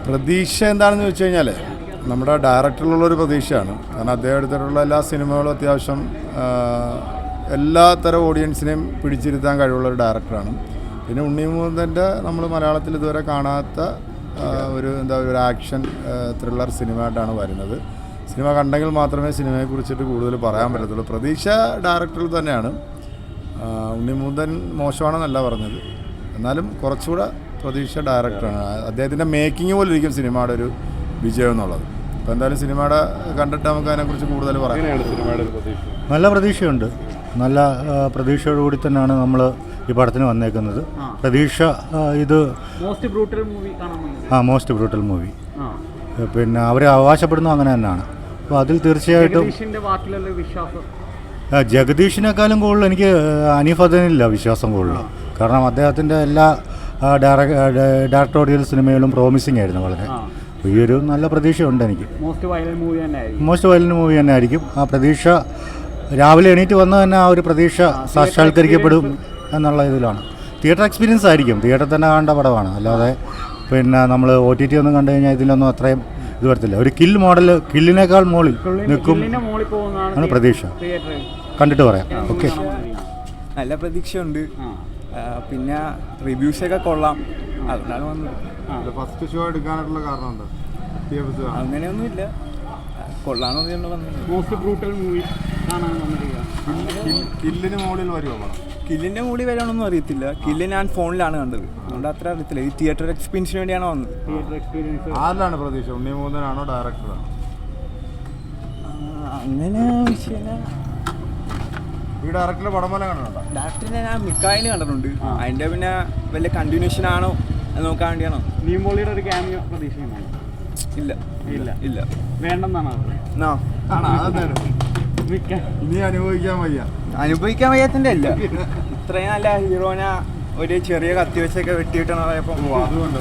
പ്രതീക്ഷ എന്താണെന്ന് വെച്ച് കഴിഞ്ഞാൽ നമ്മുടെ ഡയറക്ടറിലുള്ളൊരു പ്രതീക്ഷയാണ്. കാരണം അദ്ദേഹം എടുത്തിട്ടുള്ള എല്ലാ സിനിമകളും അത്യാവശ്യം എല്ലാ തരം ഓഡിയൻസിനെയും പിടിച്ചിരുത്താൻ കഴിവുള്ളൊരു ഡയറക്ടറാണ്. പിന്നെ ഉണ്ണിമുകുന്ദൻ്റെ നമ്മൾ മലയാളത്തിൽ ഇതുവരെ കാണാത്ത ഒരു ആക്ഷൻ ത്രില്ലർ സിനിമയായിട്ടാണ് വരുന്നത്. സിനിമ കണ്ടെങ്കിൽ മാത്രമേ സിനിമയെക്കുറിച്ചിട്ട് കൂടുതൽ പറയാൻ പറ്റത്തുള്ളൂ. പ്രതീക്ഷ ഡയറക്ടറിൽ തന്നെയാണ്. ഉണ്ണിമുകുന്ദൻ മോശമാണെന്നല്ല പറഞ്ഞത്, എന്നാലും കുറച്ചുകൂടെ പ്രതീക്ഷ ഡയറക്ടറാണ്. അദ്ദേഹത്തിൻ്റെ മേക്കിംഗ് പോലെ ഇരിക്കും സിനിമയുടെ ഒരു വിജയം എന്നുള്ളത്. അപ്പോൾ എന്തായാലും സിനിമയുടെ കണ്ടിട്ട് നമുക്ക് അതിനെക്കുറിച്ച് കൂടുതൽ പറയാം. നല്ല പ്രതീക്ഷയുണ്ട്. നല്ല പ്രതീക്ഷയോടുകൂടി തന്നെയാണ് നമ്മൾ ഈ പടത്തിന് വന്നേക്കുന്നത്. പ്രതീക്ഷ ഇത് മോസ്റ്റ് ബ്രൂട്ടൽ മൂവി പിന്നെ അവർ അവകാശപ്പെടുന്നു അങ്ങനെ തന്നെയാണ്. അപ്പോൾ അതിൽ തീർച്ചയായിട്ടും ജഗദീഷിനേക്കാളും കൂടുതൽ എനിക്ക് അനീഫ് അദനില്ല വിശ്വാസം കൂടുതൽ. കാരണം അദ്ദേഹത്തിൻ്റെ എല്ലാ ഡയറക്ടോറിയൽ സിനിമകളും പ്രോമിസിംഗ് ആയിരുന്നു വളരെ. ഈ ഒരു നല്ല പ്രതീക്ഷയുണ്ട് എനിക്ക്. മോസ്റ്റ് വയലന്റ് മൂവി തന്നെ ആയിരിക്കും. ആ പ്രതീക്ഷ രാവിലെ എണീറ്റ് വന്ന് തന്നെ ആ ഒരു പ്രതീക്ഷ സാക്ഷാത്കരിക്കപ്പെടും എന്നുള്ള ഇതിലാണ്. തിയേറ്റർ എക്സ്പീരിയൻസ് ആയിരിക്കും. തിയേറ്ററിൽ തന്നെ കാണേണ്ട പടമാണ്. അല്ലാതെ പിന്നെ നമ്മൾ OTT ഒന്നും കണ്ടു കഴിഞ്ഞാൽ ഇതിലൊന്നും അത്രയും ഇത് വരത്തില്ല. ഒരു കില്ലിനേക്കാൾ മുകളിൽ നിൽക്കും ആണ് പ്രതീക്ഷ. കണ്ടിട്ട് പറയാം. ഓക്കെ, നല്ല പ്രതീക്ഷയുണ്ട്. പിന്നെ റിവ്യൂസൊക്കെ കൊള്ളാം, അതുകൊണ്ടാണ് വന്നത്. ഫസ്റ്റ് ഷോ എടുക്കാനായിട്ടുള്ള കാരണം എന്താ? അങ്ങനെയൊന്നുമില്ല, കൊള്ളാന്ന് കില്ലിന് മുകളിൽ വരുമോ പടം? കില്ലിൻ്റെ മുകളിൽ വരാനൊന്നും അറിയത്തില്ല. കില്ല് ഞാൻ ഫോണിലാണ് കണ്ടത്, അതുകൊണ്ട് അത്ര അറിയത്തില്ല. ഈ തിയേറ്റർ എക്സ്പീരിയൻസിന് വേണ്ടിയാണ് വന്നത്. ആരിലാണ് പ്രതീക്ഷ? ഉണ്ണിമുകുന്ദനാണോ ഡയറക്ടറാണോ? അങ്ങനെ വിഷയം ഈ ഡയറക്ടറുടെ പടം പോലെ കണ്ടിട്ടുണ്ടോ? ഡയറക്ടറിനെ ഞാൻ മിക്കായാലും കണ്ടിട്ടുണ്ട്. അതിൻ്റെ പിന്നെ വലിയ കണ്ടിന്യൂഷൻ ആണോ അത് നോക്കാൻ വേണ്ടിയാണോ? നീമ്പോളിയുടെ ഒരു ക്യാമിയോ പ്രതീക്ഷിക്കുന്നുണ്ടോ? ഇല്ല ഇല്ല ഇല്ല, വേണ്ടെന്നാണ് ഇനി അനുഭവിക്കാൻ വയ്യാത്തതിൻ്റെ അല്ല. ഇത്രയും നല്ല ഹീറോനെ ഒരു ചെറിയ കത്തി വെച്ചൊക്കെ വെട്ടിയിട്ടാണ്. അതുകൊണ്ട്